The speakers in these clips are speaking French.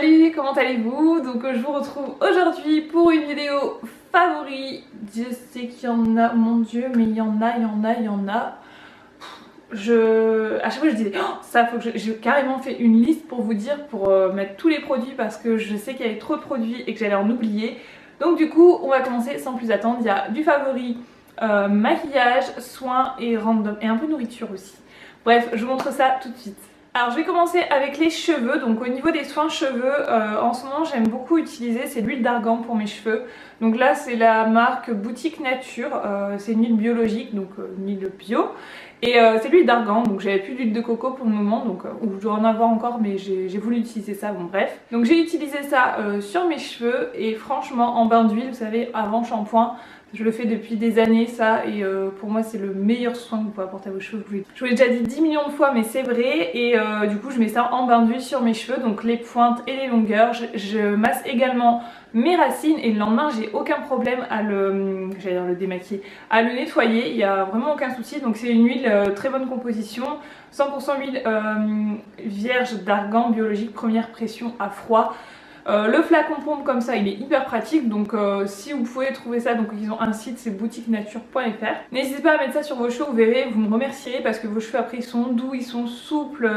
Salut, comment allez-vous? Donc je vous retrouve aujourd'hui pour une vidéo favori. Dieu sait qu'il y en a, mon Dieu, mais il y en a. À chaque fois je disais oh, ça faut que j'ai carrément fait une liste pour vous dire, pour mettre tous les produits parce que je sais qu'il y avait trop de produits et que j'allais en oublier. Donc du coup on va commencer sans plus attendre. Il y a du favori, maquillage, soins et random et un peu nourriture aussi. Bref, je vous montre ça tout de suite. Alors je vais commencer avec les cheveux. Donc au niveau des soins cheveux, en ce moment j'aime beaucoup utiliser, c'est l'huile d'argan pour mes cheveux. Donc là c'est la marque Boutique Nature, c'est une huile biologique, donc une huile bio. Et c'est l'huile d'argan, donc j'avais plus d'huile de coco pour le moment, donc ou je dois en avoir encore, mais j'ai voulu utiliser ça, bon bref. Donc j'ai utilisé ça sur mes cheveux et franchement en bain d'huile, vous savez, avant shampoing, je le fais depuis des années ça, et pour moi c'est le meilleur soin que vous pouvez apporter à vos cheveux. Je vous l'ai déjà dit 10 millions de fois mais c'est vrai, et du coup je mets ça en bain d'huile sur mes cheveux, donc les pointes et les longueurs. Je masse également mes racines et le lendemain j'ai aucun problème à le démaquiller, à le nettoyer, il n'y a vraiment aucun souci. Donc c'est une huile très bonne composition, 100% huile vierge d'argan biologique première pression à froid. Le flacon pompe comme ça il est hyper pratique, donc si vous pouvez trouver ça, donc ils ont un site, c'est boutiquenature.fr. N'hésitez pas à mettre ça sur vos cheveux, vous verrez, vous me remercierez parce que vos cheveux après ils sont doux, ils sont souples.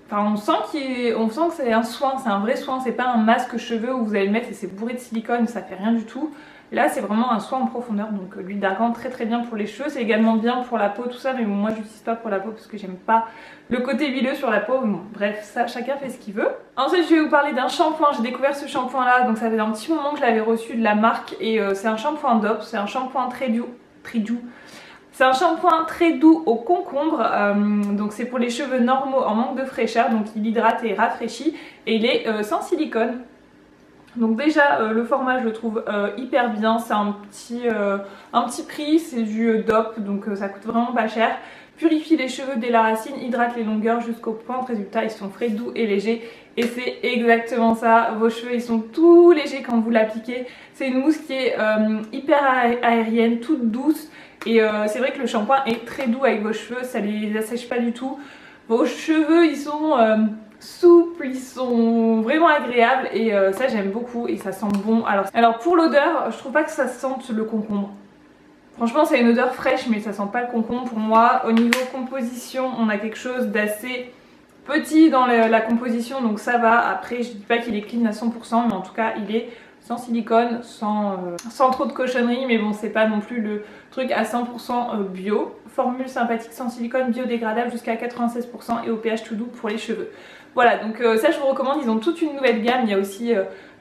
Enfin, on sent que c'est un soin, c'est un vrai soin, c'est pas un masque cheveux où vous allez le mettre et c'est bourré de silicone, ça fait rien du tout. Là c'est vraiment un soin en profondeur, donc l'huile d'argan très bien pour les cheveux, c'est également bien pour la peau, tout ça, mais bon, moi j'utilise pas pour la peau parce que j'aime pas le côté huileux sur la peau. Bon, bref, ça chacun fait ce qu'il veut. Ensuite je vais vous parler d'un shampoing, j'ai découvert ce shampoing là, donc ça fait un petit moment que je l'avais reçu de la marque, et c'est un shampoing DOP, c'est un shampoing très doux. C'est un shampoing très doux au concombre, donc c'est pour les cheveux normaux en manque de fraîcheur, donc il hydrate et rafraîchit, et il est sans silicone. Donc déjà le format je le trouve hyper bien, c'est un petit prix, c'est du DOP, donc ça coûte vraiment pas cher. Purifie les cheveux dès la racine, hydrate les longueurs jusqu'aux pointes, résultat ils sont frais, doux et légers, et c'est exactement ça, vos cheveux ils sont tout légers quand vous l'appliquez. C'est une mousse qui est hyper aérienne, toute douce, et c'est vrai que le shampoing est très doux avec vos cheveux, ça les assèche pas du tout. Vos cheveux ils sont souples, ils sont vraiment agréables, et ça j'aime beaucoup et ça sent bon. Alors pour l'odeur, je trouve pas que ça sente le concombre. Franchement c'est une odeur fraîche mais ça sent pas le concombre pour moi. Au niveau composition on a quelque chose d'assez petit dans la composition, donc ça va. Après je dis pas qu'il est clean à 100%, mais en tout cas il est sans silicone, sans trop de cochonneries, mais bon c'est pas non plus le truc à 100% bio. Formule sympathique sans silicone, biodégradable jusqu'à 96% et au pH tout doux pour les cheveux. Voilà, donc ça je vous recommande, ils ont toute une nouvelle gamme, il y a aussi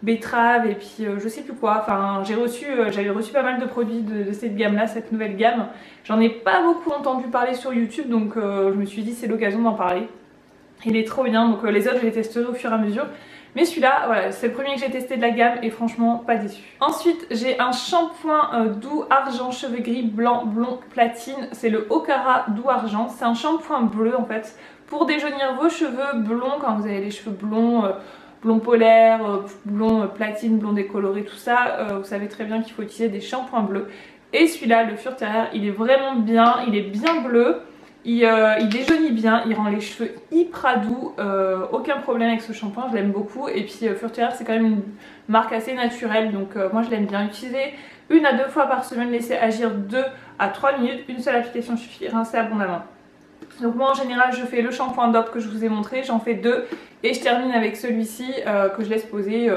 betterave et puis je sais plus quoi. Enfin j'avais reçu pas mal de produits de cette gamme là, cette nouvelle gamme. J'en ai pas beaucoup entendu parler sur YouTube, donc je me suis dit c'est l'occasion d'en parler. Il est trop bien, donc les autres je les testerai au fur et à mesure. Mais celui-là, voilà, c'est le premier que j'ai testé de la gamme et franchement pas déçu. Ensuite j'ai un shampoing doux argent cheveux gris blanc blond platine. C'est le Okara doux argent. C'est un shampoing bleu en fait pour déjaunir vos cheveux blonds quand vous avez les cheveux blonds, blond polaire, blond platine, blond décoloré, tout ça. Vous savez très bien qu'il faut utiliser des shampoings bleus. Et celui-là, le Furter, il est vraiment bien, il est bien bleu. Il déjaunit bien, il rend les cheveux hyper doux, aucun problème avec ce shampoing, je l'aime beaucoup. Et puis Furter c'est quand même une marque assez naturelle, donc moi je l'aime bien. Utiliser 1 à 2 fois par semaine, laisser agir 2 à 3 minutes, une seule application suffit, rincer abondamment. Donc moi en général je fais le shampoing DOP que je vous ai montré, j'en fais 2 et je termine avec celui-ci que je laisse poser.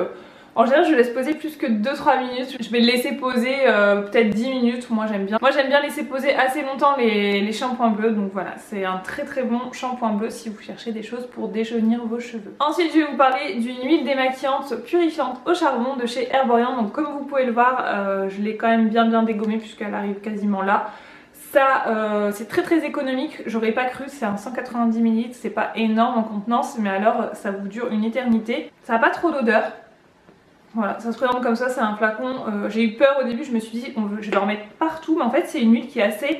En général je laisse poser plus que 2-3 minutes, je vais le laisser poser peut-être 10 minutes, moi j'aime bien. Moi j'aime bien laisser poser assez longtemps les shampoings bleus, donc voilà, c'est un très bon shampoing bleu si vous cherchez des choses pour déjaunir vos cheveux. Ensuite je vais vous parler d'une huile démaquillante purifiante au charbon de chez Herborian. Donc comme vous pouvez le voir, je l'ai quand même bien dégommée puisqu'elle arrive quasiment là. Ça c'est très économique, j'aurais pas cru, c'est un 190 ml, c'est pas énorme en contenance, mais alors ça vous dure une éternité. Ça n'a pas trop d'odeur. Voilà, ça se présente comme ça, c'est un flacon. J'ai eu peur au début, je me suis dit je vais en mettre partout, mais en fait c'est une huile qui est assez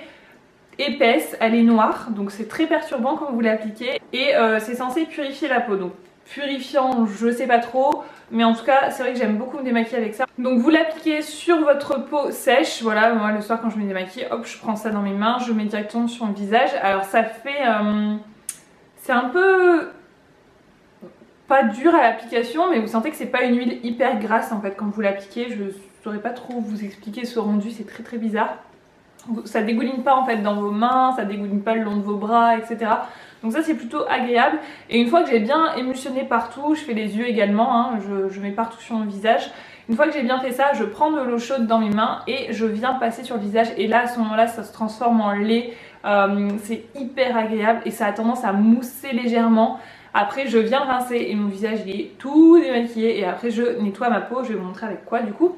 épaisse, elle est noire, donc c'est très perturbant quand vous l'appliquez, et c'est censé purifier la peau. Donc purifiant, je sais pas trop, mais en tout cas c'est vrai que j'aime beaucoup me démaquiller avec ça. Donc vous l'appliquez sur votre peau sèche, voilà, moi le soir quand je me démaquille, hop, je prends ça dans mes mains, je mets directement sur le visage. Alors ça fait, c'est un peu pas dur à l'application, mais vous sentez que c'est pas une huile hyper grasse en fait quand vous l'appliquez. Je saurais pas trop vous expliquer ce rendu, c'est très bizarre. Ça dégouline pas en fait dans vos mains, ça dégouline pas le long de vos bras, etc. Donc ça c'est plutôt agréable. Et une fois que j'ai bien émulsionné partout, je fais les yeux également, hein, je mets partout sur mon visage. Une fois que j'ai bien fait ça, je prends de l'eau chaude dans mes mains et je viens passer sur le visage. Et là à ce moment là ça se transforme en lait. C'est hyper agréable et ça a tendance à mousser légèrement. Après je viens rincer et mon visage il est tout démaquillé. Et après je nettoie ma peau, je vais vous montrer avec quoi du coup.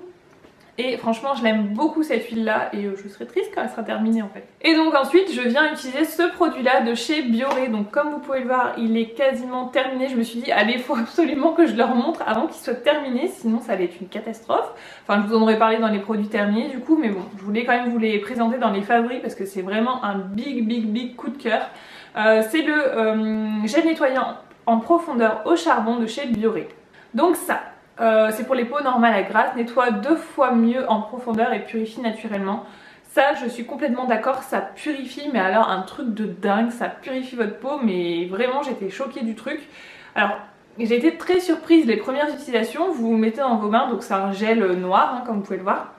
Et franchement je l'aime beaucoup cette huile là et je serai triste quand elle sera terminée en fait. Et donc ensuite je viens utiliser ce produit là de chez Bioré. Donc comme vous pouvez le voir il est quasiment terminé. Je me suis dit allez il faut absolument que je leur montre avant qu'il soit terminé, sinon ça allait être une catastrophe. Enfin je vous en aurais parlé dans les produits terminés du coup, mais bon je voulais quand même vous les présenter dans les favoris parce que c'est vraiment un big coup de cœur. C'est le gel nettoyant en profondeur au charbon de chez Bioré. Donc ça c'est pour les peaux normales à grasse, nettoie 2 fois mieux en profondeur et purifie naturellement. Ça je suis complètement d'accord, ça purifie mais alors un truc de dingue, ça purifie votre peau mais vraiment j'étais choquée du truc. Alors j'ai été très surprise les premières utilisations, vous mettez dans vos mains, donc c'est un gel noir hein, comme vous pouvez le voir.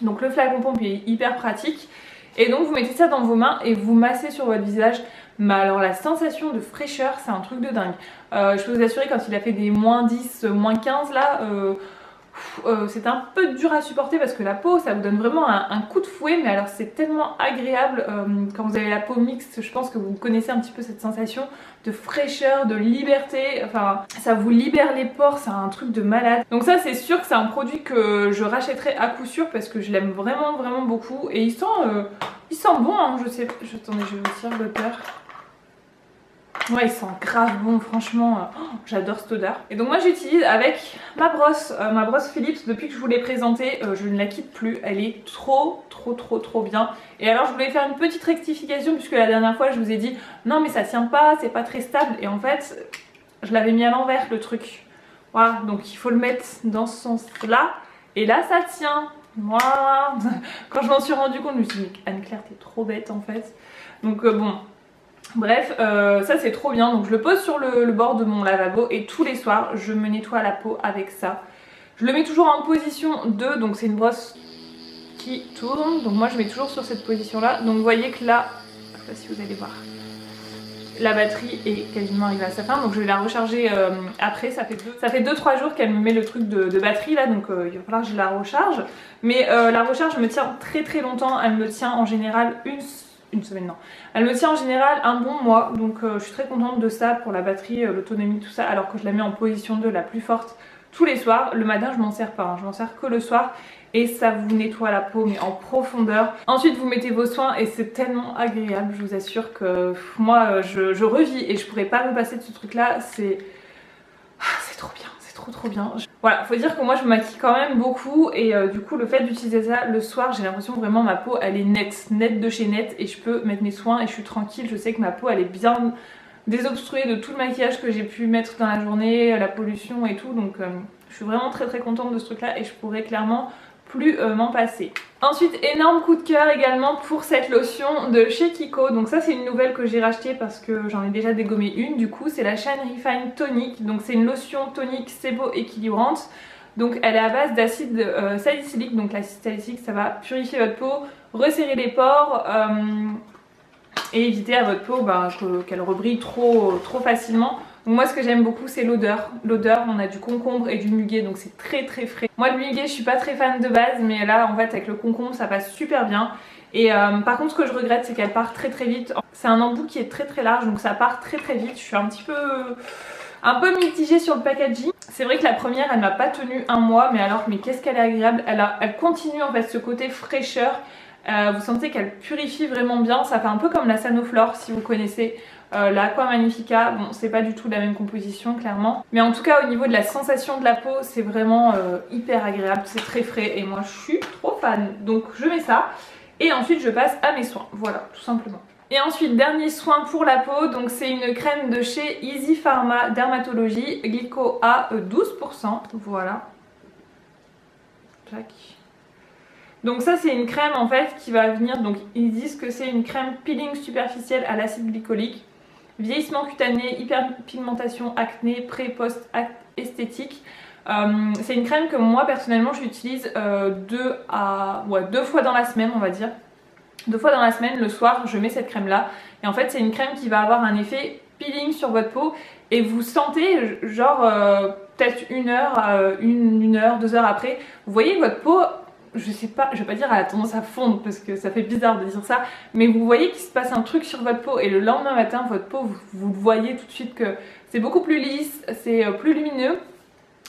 Donc le flacon pompe est hyper pratique et donc vous mettez ça dans vos mains et vous massez sur votre visage. Mais alors la sensation de fraîcheur c'est un truc de dingue. Je peux vous assurer quand il a fait des moins 10, moins 15 là, c'est un peu dur à supporter parce que la peau ça vous donne vraiment un coup de fouet. Mais alors c'est tellement agréable quand vous avez la peau mixte, je pense que vous connaissez un petit peu cette sensation de fraîcheur, de liberté. Enfin ça vous libère les pores, c'est un truc de malade. Donc ça c'est sûr que c'est un produit que je rachèterai à coup sûr parce que je l'aime vraiment beaucoup. Et il sent bon hein, attendez je vais vous dire l'odeur. Ouais il sent grave bon franchement, j'adore cette odeur. Et donc moi j'utilise avec ma brosse Philips depuis que je vous l'ai présentée, je ne la quitte plus, elle est trop bien. Et alors je voulais faire une petite rectification puisque la dernière fois je vous ai dit non mais ça tient pas, c'est pas très stable. Et en fait je l'avais mis à l'envers le truc. Voilà donc il faut le mettre dans ce sens là et là ça tient. Voilà. Quand je m'en suis rendu compte je me suis dit Anne-Claire t'es trop bête en fait. Donc bon. Bref, ça c'est trop bien, donc je le pose sur le bord de mon lavabo et tous les soirs je me nettoie la peau avec ça. Je le mets toujours en position 2, donc c'est une brosse qui tourne, donc moi je mets toujours sur cette position là. Donc vous voyez que là, je sais pas si vous allez voir, la batterie est quasiment arrivée à sa fin, donc je vais la recharger après. Ça fait 2-3 jours qu'elle me met le truc de batterie là, donc il va falloir que je la recharge. Mais la recharge me tient très longtemps, elle me tient en général une semaine non. Elle me tient en général un bon mois, donc je suis très contente de ça pour la batterie, l'autonomie, tout ça, alors que je la mets en position 2 la plus forte tous les soirs. Le matin je m'en sers pas, hein, je m'en sers que le soir et ça vous nettoie la peau mais en profondeur. Ensuite vous mettez vos soins et c'est tellement agréable, je vous assure que moi je revis et je pourrais pas me passer de ce truc là, c'est trop bien. Trop bien. Voilà, faut dire que moi je me maquille quand même beaucoup et du coup le fait d'utiliser ça le soir, j'ai l'impression vraiment ma peau elle est nette de chez net et je peux mettre mes soins et je suis tranquille. Je sais que ma peau elle est bien désobstruée de tout le maquillage que j'ai pu mettre dans la journée, la pollution et tout, donc je suis vraiment très contente de ce truc là et je pourrais clairement plus m'en passer. Ensuite énorme coup de cœur également pour cette lotion de chez Kiko. Donc ça c'est une nouvelle que j'ai rachetée parce que j'en ai déjà dégommé une. Du coup c'est la Shine Refine Tonic. Donc c'est une lotion tonique sébo équilibrante. Donc elle est à base d'acide salicylique. Donc l'acide salicylique ça va purifier votre peau, resserrer les pores et éviter à votre peau qu'elle rebrille trop facilement. Donc moi ce que j'aime beaucoup c'est l'odeur. L'odeur, on a du concombre et du muguet, donc c'est très frais. Moi le muguet je suis pas très fan de base, mais là en fait avec le concombre ça passe super bien. Et par contre ce que je regrette c'est qu'elle part très vite. C'est un embout qui est très large, donc ça part très vite. Je suis un peu mitigée sur le packaging. C'est vrai que la première elle m'a pas tenu un mois, mais qu'est-ce qu'elle est agréable. Elle continue en fait ce côté fraîcheur. Vous sentez qu'elle purifie vraiment bien. Ça fait un peu comme la Sanoflore si vous connaissez. La Aqua Magnifica, bon c'est pas du tout la même composition clairement, mais en tout cas au niveau de la sensation de la peau c'est vraiment hyper agréable, c'est très frais et moi je suis trop fan, donc je mets ça et ensuite je passe à mes soins, voilà tout simplement. Et ensuite dernier soin pour la peau, donc c'est une crème de chez Easy Pharma Dermatologie, Glyco A 12%, voilà. Tac. Donc ça c'est une crème en fait qui va venir, donc ils disent que c'est une crème peeling superficielle à l'acide glycolique. vieillissement cutané, hyperpigmentation, acné, pré, post, esthétique. C'est une crème que moi personnellement j'utilise 2 fois dans la semaine, on va dire. 2 fois dans la semaine, le soir je mets cette crème là et en fait c'est une crème qui va avoir un effet peeling sur votre peau et vous sentez genre peut-être 1 heure, 1 heure, 2 heures après, vous voyez que votre peau, je sais pas, je vais pas dire elle a tendance à fondre parce que ça fait bizarre de dire ça, mais vous voyez qu'il se passe un truc sur votre peau et le lendemain matin votre peau vous le voyez tout de suite que c'est beaucoup plus lisse, c'est plus lumineux.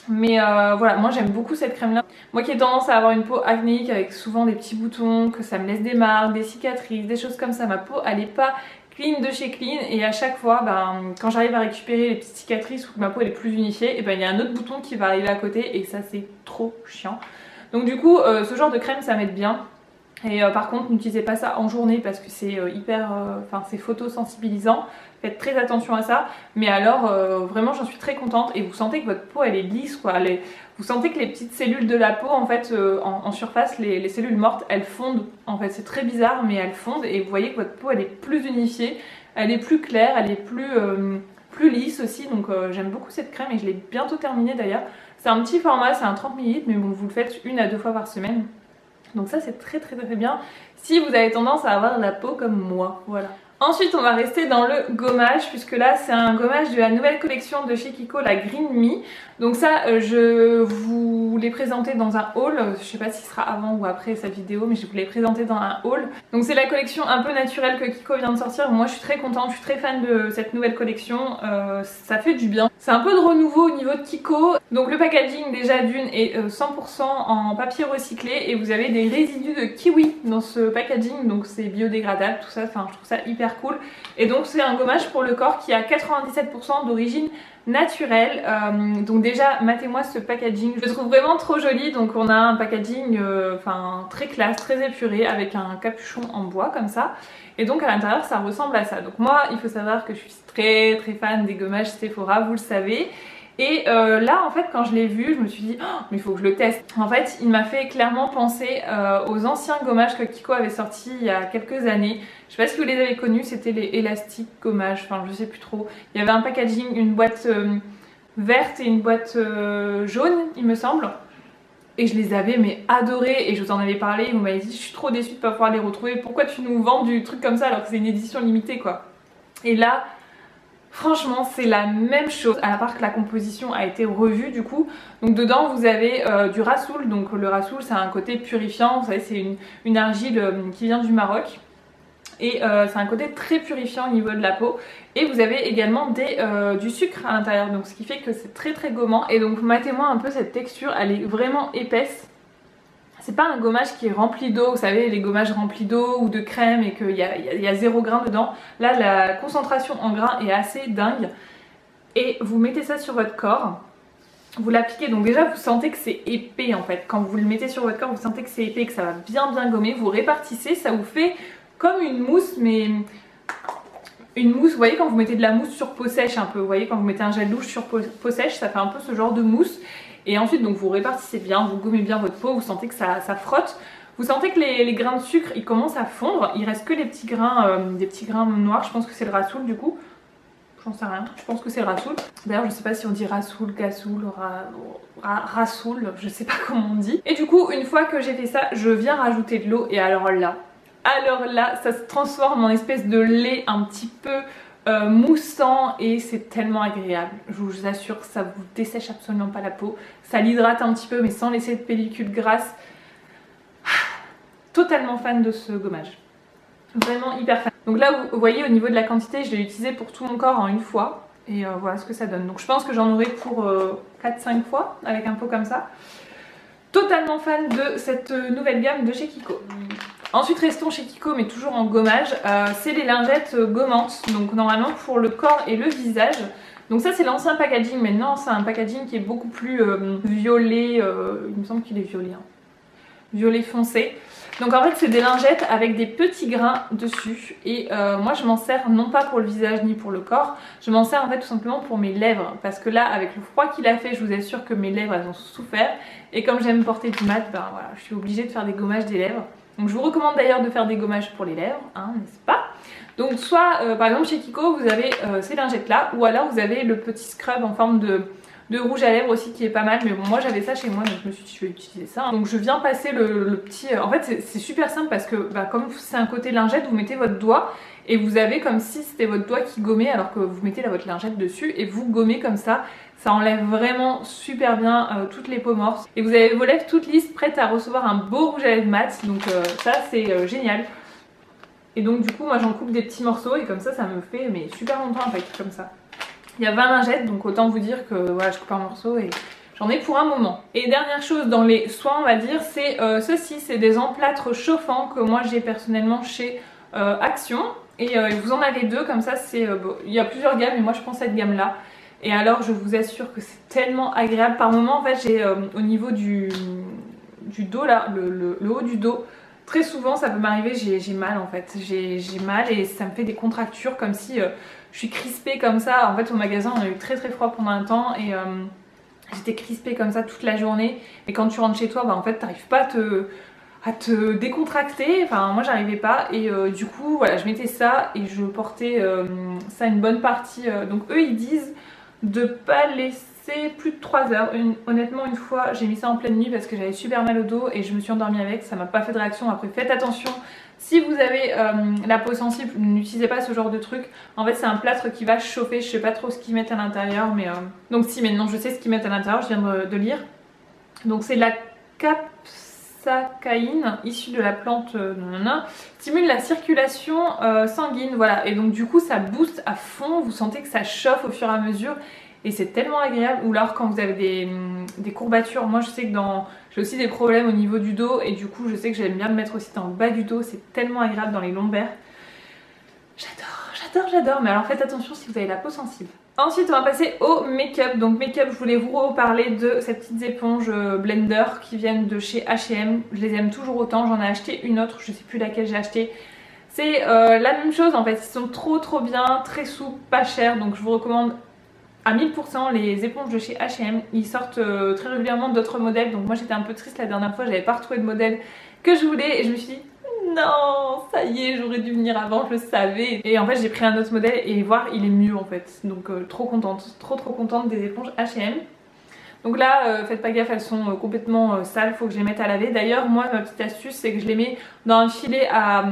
Mais voilà, moi j'aime beaucoup cette crème là. Moi qui ai tendance à avoir une peau acnéique avec souvent des petits boutons, que ça me laisse des marques, des cicatrices, des choses comme ça, ma peau elle est pas clean de chez clean et à chaque fois quand j'arrive à récupérer les petites cicatrices ou que ma peau elle est plus unifiée, et il y a un autre bouton qui va arriver à côté et ça c'est trop chiant. Donc du coup ce genre de crème ça m'aide bien. Et par contre n'utilisez pas ça en journée parce que c'est c'est photosensibilisant. Faites très attention à ça. Mais alors vraiment j'en suis très contente et vous sentez que votre peau elle est lisse quoi. Vous sentez que les petites cellules de la peau en fait en surface, les cellules mortes elles fondent. En fait c'est très bizarre mais elles fondent et vous voyez que votre peau elle est plus unifiée, elle est plus claire, elle est plus lisse aussi. Donc j'aime beaucoup cette crème et je l'ai bientôt terminée d'ailleurs. C'est un petit format, c'est un 30 ml mais bon, vous le faites 1 à 2 fois par semaine. Donc ça c'est très bien si vous avez tendance à avoir la peau comme moi, voilà. Ensuite on va rester dans le gommage puisque là c'est un gommage de la nouvelle collection de chez Kiko, la Green Me. Donc ça je vous l'ai présenté dans un haul, je sais pas s'il sera avant ou après cette vidéo mais je vous l'ai présenté dans un haul. Donc c'est la collection un peu naturelle que Kiko vient de sortir, moi je suis très contente, je suis très fan de cette nouvelle collection, ça fait du bien. C'est un peu de renouveau au niveau de Kiko. Donc le packaging déjà d'une est 100% en papier recyclé et vous avez des résidus de kiwi dans ce packaging, donc c'est biodégradable tout ça, enfin je trouve ça hyper cool. Et donc c'est un gommage pour le corps qui a 97% d'origine naturelle. Donc déjà matez-moi ce packaging, je le trouve vraiment trop joli. Donc on a un packaging très classe, très épuré avec un capuchon en bois comme ça. Et donc à l'intérieur ça ressemble à ça. Donc moi il faut savoir que je suis très fan des gommages Sephora, vous le savez. Et là en fait quand je l'ai vu je me suis dit oh, mais il faut que je le teste. En fait il m'a fait clairement penser aux anciens gommages que Kiko avait sortis il y a quelques années. Je sais pas si vous les avez connus, c'était les élastiques gommages, enfin je sais plus trop. Il y avait un packaging, une boîte verte et une boîte jaune il me semble. Et je les avais mais adorés et je vous en avais parlé, vous m'avez dit je suis trop déçue de ne pas pouvoir les retrouver, pourquoi tu nous vends du truc comme ça alors que c'est une édition limitée quoi. Et là franchement c'est la même chose, à part que la composition a été revue du coup. Donc dedans vous avez du rasoul, donc le rasoul c'est un côté purifiant, vous savez c'est une argile qui vient du Maroc. Et c'est un côté très purifiant au niveau de la peau. Et vous avez également du sucre à l'intérieur, donc ce qui fait que c'est très gommant. Et donc matez-moi un peu cette texture, elle est vraiment épaisse. C'est pas un gommage qui est rempli d'eau, vous savez les gommages remplis d'eau ou de crème et qu'il y a 0 grain dedans. Là la concentration en grains est assez dingue. Et vous mettez ça sur votre corps, vous l'appliquez, donc déjà vous sentez que c'est épais en fait. Quand vous le mettez sur votre corps vous sentez que c'est épais, que ça va bien gommer. Vous répartissez, ça vous fait comme une mousse, mais une mousse, vous voyez quand vous mettez de la mousse sur peau sèche un peu, vous voyez quand vous mettez un gel douche sur peau sèche, ça fait un peu ce genre de mousse. Et ensuite donc vous répartissez bien, vous gommez bien votre peau, vous sentez que ça frotte. Vous sentez que les grains de sucre ils commencent à fondre, il reste que les petits grains, des petits grains noirs, je pense que c'est le rasoul du coup. J'en sais rien, je pense que c'est le rasoul. D'ailleurs je sais pas si on dit rasoul, gasoul, rasoul, je sais pas comment on dit. Et du coup une fois que j'ai fait ça, je viens rajouter de l'eau et alors là ça se transforme en espèce de lait un petit peu moussant et c'est tellement agréable. Je vous assure que ça vous dessèche absolument pas la peau. Ça l'hydrate un petit peu mais sans laisser de pellicule grasse. Totalement fan de ce gommage. Vraiment hyper fan. Donc là vous voyez au niveau de la quantité, je l'ai utilisé pour tout mon corps en une fois. Et voilà ce que ça donne. Donc je pense que j'en aurai pour 4-5 fois avec un pot comme ça. Totalement fan de cette nouvelle gamme de chez Kiko. Ensuite restons chez Kiko mais toujours en gommage, c'est les lingettes gommantes, donc normalement pour le corps et le visage. Donc ça c'est l'ancien packaging, maintenant c'est un packaging qui est beaucoup plus violet, il me semble qu'il est violet, hein. Violet foncé. Donc en fait c'est des lingettes avec des petits grains dessus et moi je m'en sers non pas pour le visage ni pour le corps, je m'en sers en fait tout simplement pour mes lèvres parce que là avec le froid qu'il a fait je vous assure que mes lèvres elles ont souffert et comme j'aime porter du mat, ben voilà, je suis obligée de faire des gommages des lèvres. Donc je vous recommande d'ailleurs de faire des gommages pour les lèvres, hein, n'est-ce pas? Donc soit par exemple chez Kiko vous avez ces lingettes là, ou alors vous avez le petit scrub en forme de rouge à lèvres aussi qui est pas mal, mais bon moi j'avais ça chez moi donc je me suis dit je vais utiliser ça. Donc je viens passer le petit... En fait c'est super simple parce que comme c'est un côté lingette, vous mettez votre doigt et vous avez comme si c'était votre doigt qui gommait alors que vous mettez votre lingette dessus et vous gommez comme ça. Ça enlève vraiment super bien toutes les peaux mortes. Et vous avez vos lèvres toutes lisses, prêtes à recevoir un beau rouge à lèvres mat. Donc ça c'est génial. Et donc du coup moi j'en coupe des petits morceaux et comme ça me fait mais super longtemps en fait comme ça. Il y a 20 lingettes donc autant vous dire que voilà je coupe un morceau et j'en ai pour un moment. Et dernière chose dans les soins on va dire c'est ceci, c'est des emplâtres chauffants que moi j'ai personnellement chez Action. Et vous en avez deux comme ça, c'est bon, il y a plusieurs gammes mais moi je prends cette gamme là. Et alors je vous assure que c'est tellement agréable. Par moment en fait j'ai au niveau du dos là, le haut du dos, très souvent ça peut m'arriver, j'ai mal en fait. J'ai mal et ça me fait des contractures comme si je suis crispée comme ça. En fait au magasin on a eu très froid pendant un temps et j'étais crispée comme ça toute la journée. Et quand tu rentres chez toi en fait t'arrives pas à te décontracter, enfin moi j'arrivais pas et du coup voilà je mettais ça et je portais ça une bonne partie. Donc eux ils disent de pas laisser plus de 3 heures. Honnêtement une fois j'ai mis ça en pleine nuit parce que j'avais super mal au dos et je me suis endormie avec, ça m'a pas fait de réaction. Après faites attention, si vous avez la peau sensible n'utilisez pas ce genre de truc. En fait c'est un plâtre qui va chauffer, je sais pas trop ce qu'ils mettent à l'intérieur mais donc si maintenant je sais ce qu'ils mettent à l'intérieur, je viens de lire. Donc c'est de la capsaïne issue de la plante stimule la circulation sanguine, voilà, et donc du coup ça booste à fond, vous sentez que ça chauffe au fur et à mesure et c'est tellement agréable. Ou alors quand vous avez des courbatures, moi je sais que j'ai aussi des problèmes au niveau du dos et du coup je sais que j'aime bien le mettre aussi dans le bas du dos, c'est tellement agréable dans les lombaires. J'adore, mais alors faites attention si vous avez la peau sensible. Ensuite on va passer au make-up. Donc make-up, je voulais vous reparler de ces petites éponges blender qui viennent de chez H&M. Je les aime toujours autant, j'en ai acheté une autre, je sais plus laquelle j'ai acheté. C'est la même chose en fait, ils sont trop bien, très souples, pas chers. Donc je vous recommande à 1000% les éponges de chez H&M. Ils sortent très régulièrement d'autres modèles. Donc moi j'étais un peu triste la dernière fois, j'avais pas retrouvé de modèle que je voulais et je me suis dit non, ça y est, j'aurais dû venir avant, je le savais. Et en fait j'ai pris un autre modèle et voir il est mieux en fait. Donc trop contente des éponges H&M. Donc là faites pas gaffe, elles sont complètement sales, faut que je les mette à laver. D'ailleurs moi ma petite astuce c'est que je les mets dans un filet à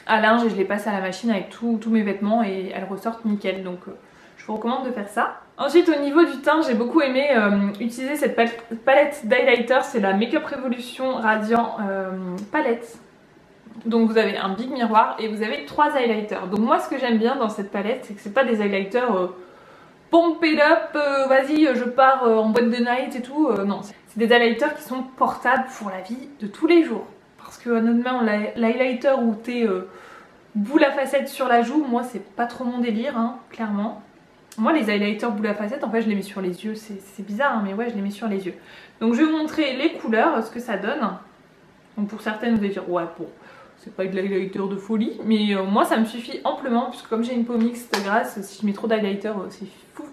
linge et je les passe à la machine avec tous mes vêtements et elles ressortent nickel. Donc je vous recommande de faire ça. Ensuite au niveau du teint j'ai beaucoup aimé utiliser cette palette d'highlighter, c'est la Makeup Revolution Radiant palette. Donc vous avez un big miroir et vous avez 3 highlighters. Donc moi ce que j'aime bien dans cette palette c'est que c'est pas des highlighters pump it up, vas-y je pars en boîte de night et tout, non. C'est des highlighters qui sont portables pour la vie de tous les jours. Parce que honnêtement l'highlighter où t'es boule à facettes sur la joue, moi c'est pas trop mon délire hein, clairement. Moi les highlighters boule à facettes en fait je les mets sur les yeux, c'est bizarre hein, mais ouais je les mets sur les yeux. Donc je vais vous montrer les couleurs, ce que ça donne. Donc pour certaines vous allez dire ouais bon c'est pas de l'highlighter de folie, mais moi ça me suffit amplement puisque comme j'ai une peau mixte grasse, si je mets trop d'highlighter c'est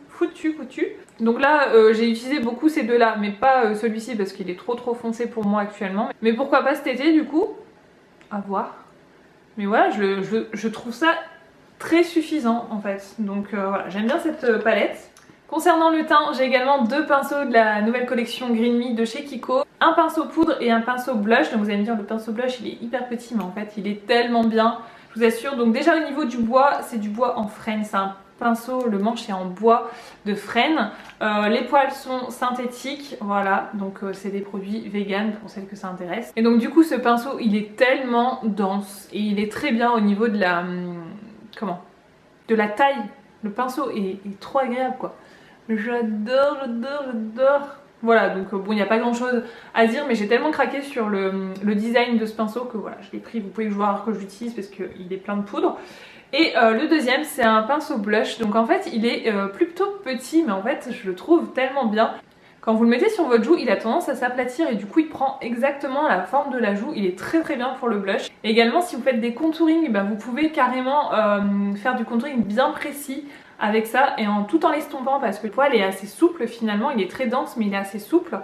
foutu. Donc là j'ai utilisé beaucoup ces deux là, mais pas celui-ci parce qu'il est trop foncé pour moi actuellement. Mais pourquoi pas cet été du coup, à voir. Mais voilà je trouve ça très suffisant en fait. Donc voilà, j'aime bien cette palette. Concernant le teint, j'ai également 2 pinceaux de la nouvelle collection Green Me de chez Kiko. Un pinceau poudre et un pinceau blush. Donc vous allez me dire le pinceau blush il est hyper petit mais en fait il est tellement bien, je vous assure. Donc déjà au niveau du bois, c'est du bois en frêne, c'est un pinceau, le manche est en bois de frêne. Les poils sont synthétiques, voilà, donc c'est des produits vegan pour celles que ça intéresse. Et donc du coup ce pinceau il est tellement dense et il est très bien au niveau de la... de la taille. Le pinceau est trop agréable quoi. J'adore. Voilà, donc bon, il n'y a pas grand chose à dire, mais j'ai tellement craqué sur le design de ce pinceau que voilà, je l'ai pris, vous pouvez voir que je l'utilise parce qu'il est plein de poudre. Et le deuxième, c'est un pinceau blush, donc en fait, il est plutôt petit, mais en fait, je le trouve tellement bien. Quand vous le mettez sur votre joue, il a tendance à s'aplatir et du coup, il prend exactement la forme de la joue. Il est très bien pour le blush. Et également, si vous faites des contouring, vous pouvez carrément faire du contouring bien précis avec ça et tout en l'estompant parce que le poil est assez souple finalement, il est très dense mais il est assez souple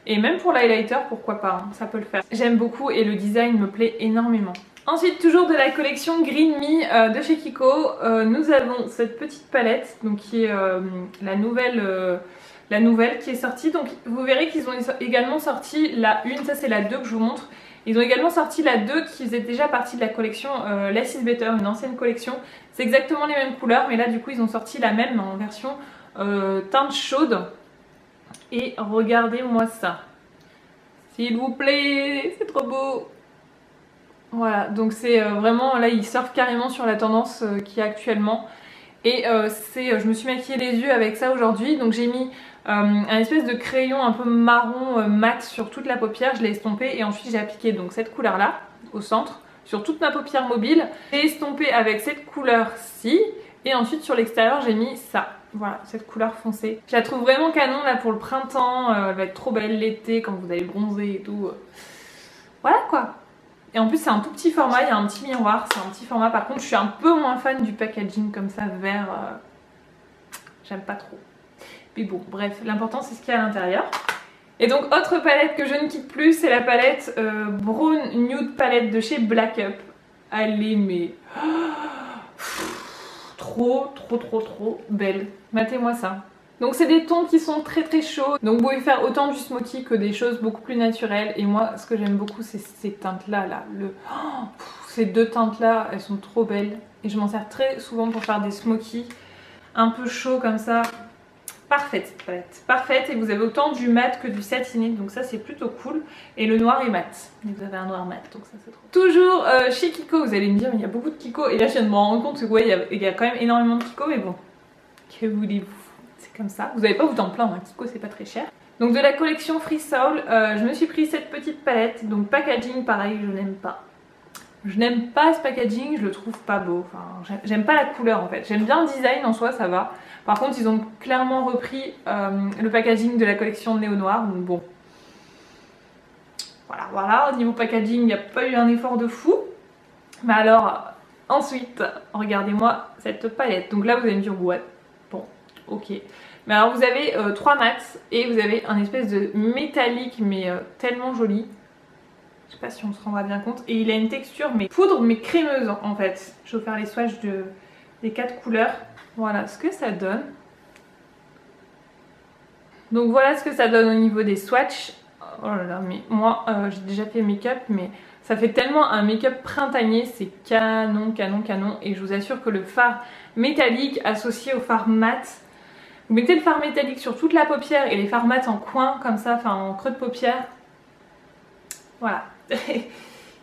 et même pour l'highlighter pourquoi pas, hein, ça peut le faire. J'aime beaucoup et le design me plaît énormément. Ensuite, toujours de la collection Green Me de chez Kiko, nous avons cette petite palette donc, qui est la nouvelle qui est sortie. Donc vous verrez qu'ils ont également sorti la 1, ça c'est la 2 que je vous montre. Ils ont également sorti la 2 qui faisait déjà partie de la collection Less is Better, une ancienne collection. C'est exactement les mêmes couleurs, mais là du coup ils ont sorti la même en version teinte chaude. Et regardez-moi ça. S'il vous plaît, c'est trop beau. Voilà, donc c'est vraiment, là ils surfent carrément sur la tendance qui est actuellement. Et je me suis maquillée les yeux avec ça aujourd'hui, donc j'ai mis un espèce de crayon un peu marron mat sur toute la paupière, je l'ai estompé et ensuite j'ai appliqué donc cette couleur là, au centre, sur toute ma paupière mobile. J'ai estompé avec cette couleur-ci et ensuite sur l'extérieur j'ai mis ça. Voilà, cette couleur foncée. Je la trouve vraiment canon là pour le printemps, elle va être trop belle l'été quand vous allez bronzer et tout. Voilà quoi. Et en plus c'est un tout petit format, il y a un petit miroir, c'est un petit format. Par contre je suis un peu moins fan du packaging comme ça vert, j'aime pas trop. Mais bon bref, l'important c'est ce qu'il y a à l'intérieur. Et donc autre palette que je ne quitte plus, c'est la palette Brown Nude Palette de chez Black Up. Elle est mais trop belle, matez-moi ça. Donc c'est des tons qui sont très chauds, donc vous pouvez faire autant du smoky que des choses beaucoup plus naturelles. Et moi ce que j'aime beaucoup c'est ces teintes là, ces deux teintes là, elles sont trop belles. Et je m'en sers très souvent pour faire des smoky un peu chauds comme ça. Parfaite cette palette, parfaite. Et vous avez autant du mat que du satiné, donc ça c'est plutôt cool. Et le noir est mat, vous avez un noir mat, donc ça c'est trop. Toujours chez Kiko, vous allez me dire mais il y a beaucoup de Kiko. Et là je viens de me rendre compte que ouais, il y a quand même énormément de Kiko, mais bon, que voulez-vous, comme ça. Vous n'allez pas vous en plaindre, hein. Kiko c'est pas très cher. Donc de la collection Free Soul, je me suis pris cette petite palette. Donc packaging pareil, je n'aime pas. Je n'aime pas ce packaging, je le trouve pas beau. Enfin, j'aime pas la couleur en fait. J'aime bien le design en soi, ça va. Par contre ils ont clairement repris le packaging de la collection Néo Noir. Donc bon. Voilà, au niveau packaging, il n'y a pas eu un effort de fou. Mais alors, ensuite, regardez-moi cette palette. Donc là vous allez me dire ouais, bon, ok. Mais alors vous avez 3 mats et vous avez un espèce de métallique mais tellement joli. Je sais pas si on se rendra bien compte. Et il a une texture mais poudre mais crémeuse en fait. Je vais vous faire les swatchs des 4 couleurs. Voilà ce que ça donne. Donc voilà ce que ça donne au niveau des swatchs. Oh là là, mais moi j'ai déjà fait make-up mais ça fait tellement un make-up printanier, c'est canon. Et je vous assure que le fard métallique associé au fard mat, vous mettez le fard métallique sur toute la paupière et les fards mat en coin comme ça, enfin en creux de paupière. Voilà,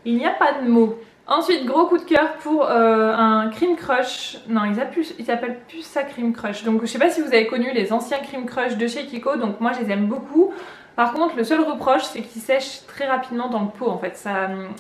il n'y a pas de mots. Ensuite, gros coup de cœur pour un Cream Crush. Non, ils appellent plus ça Cream Crush. Donc je sais pas si vous avez connu les anciens Cream Crush de chez Kiko, donc moi je les aime beaucoup. Par contre, le seul reproche, c'est qu'ils sèchent très rapidement dans le pot en fait.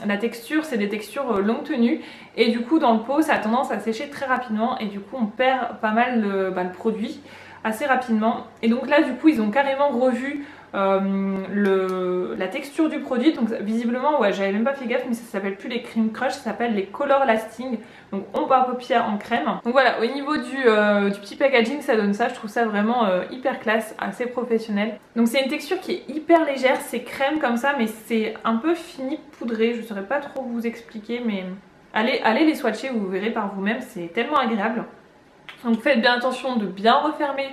La texture, c'est des textures longue tenue. Et du coup, dans le pot, ça a tendance à sécher très rapidement. Et du coup, on perd pas mal le produit assez rapidement. Et donc là, du coup, ils ont carrément revu la texture du produit. Donc visiblement, ouais, j'avais même pas fait gaffe, mais ça s'appelle plus les Cream Crush, ça s'appelle les Color Lasting. Donc ombre à paupières en crème. Donc voilà, au niveau du petit packaging, ça donne ça. Je trouve ça vraiment hyper classe, assez professionnel. Donc c'est une texture qui est hyper légère, c'est crème comme ça, mais c'est un peu fini poudré. Je saurais pas trop vous expliquer, mais allez les swatcher, vous verrez par vous-même, c'est tellement agréable. Donc faites bien attention de bien refermer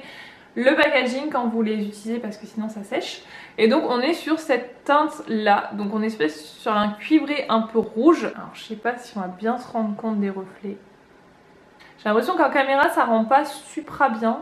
le packaging quand vous les utilisez parce que sinon ça sèche. Et donc on est sur cette teinte là, donc on est sur un cuivré un peu rouge. Alors je sais pas si on va bien se rendre compte des reflets. J'ai l'impression qu'en caméra ça rend pas super bien,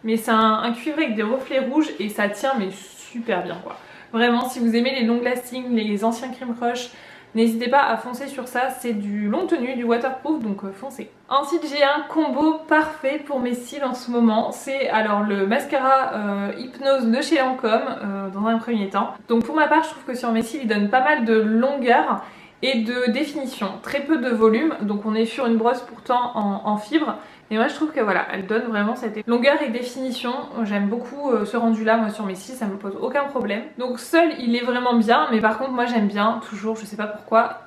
mais c'est un cuivré avec des reflets rouges et ça tient mais super bien quoi. Vraiment, si vous aimez les long lasting, les anciens Cream Crush, n'hésitez pas à foncer sur ça, c'est du long tenue, du waterproof, donc foncez. Ensuite j'ai un combo parfait pour mes cils en ce moment. C'est alors le mascara Hypnose de chez Lancôme dans un premier temps. Donc pour ma part je trouve que sur mes cils il donne pas mal de longueur et de définition, très peu de volume. Donc on est sur une brosse pourtant en fibre. Et moi je trouve que voilà, elle donne vraiment cette longueur et définition. J'aime beaucoup ce rendu là, moi sur mes cils, ça me pose aucun problème. Donc seul il est vraiment bien, mais par contre moi j'aime bien toujours, je sais pas pourquoi,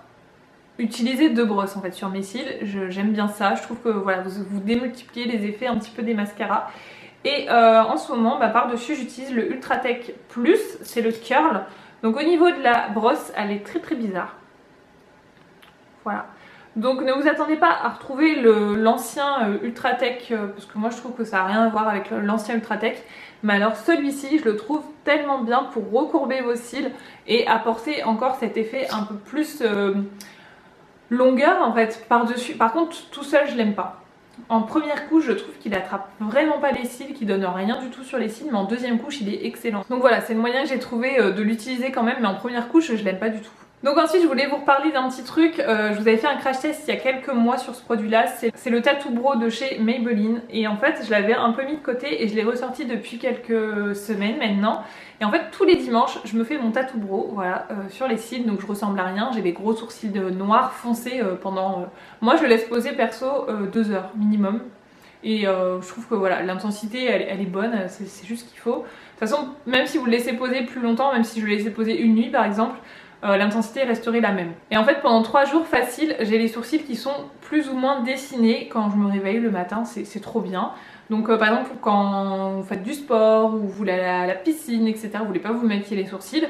utiliser 2 brosses en fait sur mes cils. J'aime bien ça, je trouve que voilà, vous démultipliez les effets un petit peu des mascaras. Et en ce moment, par dessus j'utilise le Ultratech Plus, c'est le curl. Donc au niveau de la brosse, elle est très bizarre. Voilà. Donc ne vous attendez pas à retrouver l'ancien Ultratech, parce que moi je trouve que ça n'a rien à voir avec l'ancien Ultratech. Mais alors celui-ci, je le trouve tellement bien pour recourber vos cils et apporter encore cet effet un peu plus longueur en fait par-dessus. Par contre, tout seul, je l'aime pas. En première couche, je trouve qu'il attrape vraiment pas les cils, qu'il donne rien du tout sur les cils, mais en deuxième couche, il est excellent. Donc voilà, c'est le moyen que j'ai trouvé de l'utiliser quand même, mais en première couche, je l'aime pas du tout. Donc ensuite je voulais vous reparler d'un petit truc, je vous avais fait un crash test il y a quelques mois sur ce produit là, c'est le Tattoo Brow de chez Maybelline et en fait je l'avais un peu mis de côté et je l'ai ressorti depuis quelques semaines maintenant et en fait tous les dimanches je me fais mon Tattoo Brow voilà, sur les cils donc je ressemble à rien, j'ai des gros sourcils noirs foncés pendant... Moi je le laisse poser perso 2 heures minimum. Et je trouve que voilà, l'intensité elle est bonne, c'est juste ce qu'il faut. De toute façon, même si vous le laissez poser plus longtemps, même si je le laissais poser une nuit par exemple, l'intensité resterait la même. Et en fait pendant 3 jours facile, j'ai les sourcils qui sont plus ou moins dessinés quand je me réveille le matin, c'est trop bien. Donc par exemple quand vous faites du sport ou vous voulez aller à la piscine etc, vous voulez pas vous maquiller les sourcils,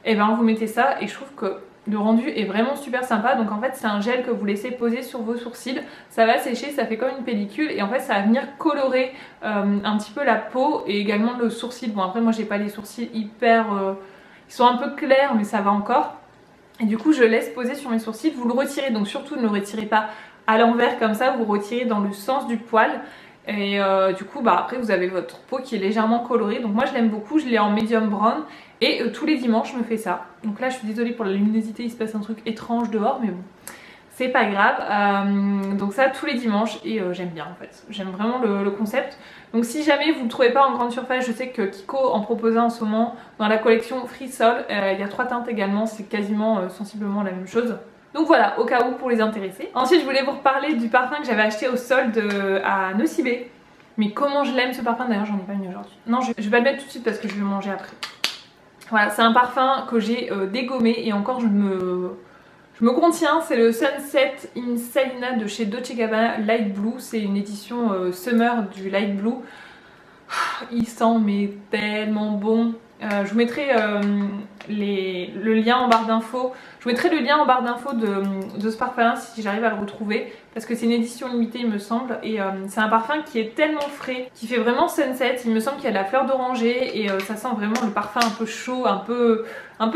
et ben vous mettez ça et je trouve que le rendu est vraiment super sympa. Donc en fait c'est un gel que vous laissez poser sur vos sourcils, ça va sécher, ça fait comme une pellicule et en fait ça va venir colorer un petit peu la peau et également le sourcil. Bon après moi j'ai pas les sourcils hyper... ils sont un peu clairs mais ça va encore. Et du coup je laisse poser sur mes sourcils, vous le retirez, donc surtout ne le retirez pas à l'envers comme ça, vous retirez dans le sens du poil. Et du coup bah après vous avez votre peau qui est légèrement colorée, donc moi je l'aime beaucoup, je l'ai en medium brown. Et tous les dimanches je me fais ça. Donc là je suis désolée pour la luminosité, il se passe un truc étrange dehors mais bon, c'est pas grave. Donc ça tous les dimanches et j'aime bien en fait, j'aime vraiment le concept. Donc si jamais vous ne le trouvez pas en grande surface, je sais que Kiko en proposait en ce moment dans la collection Free Sol. Il y a 3 teintes également, c'est quasiment sensiblement la même chose. Donc voilà, au cas où pour les intéresser. Ensuite je voulais vous reparler du parfum que j'avais acheté au solde à Nocibé. Mais comment je l'aime ce parfum, d'ailleurs j'en ai pas mis aujourd'hui. Non je vais pas le mettre tout de suite parce que je vais manger après. Voilà, c'est un parfum que j'ai dégommé et encore je me contiens. C'est le Sunset in Salina de chez Dolce & Gabbana Light Blue. C'est une édition Summer du Light Blue. Il sent mais tellement bon. Je vous mettrai le lien en barre d'infos. Je vous mettrai le lien en barre d'infos de ce parfum si j'arrive à le retrouver. Parce que c'est une édition limitée il me semble. Et c'est un parfum qui est tellement frais, qui fait vraiment sunset. Il me semble qu'il y a de la fleur d'oranger. Et ça sent vraiment le parfum un peu chaud, un peu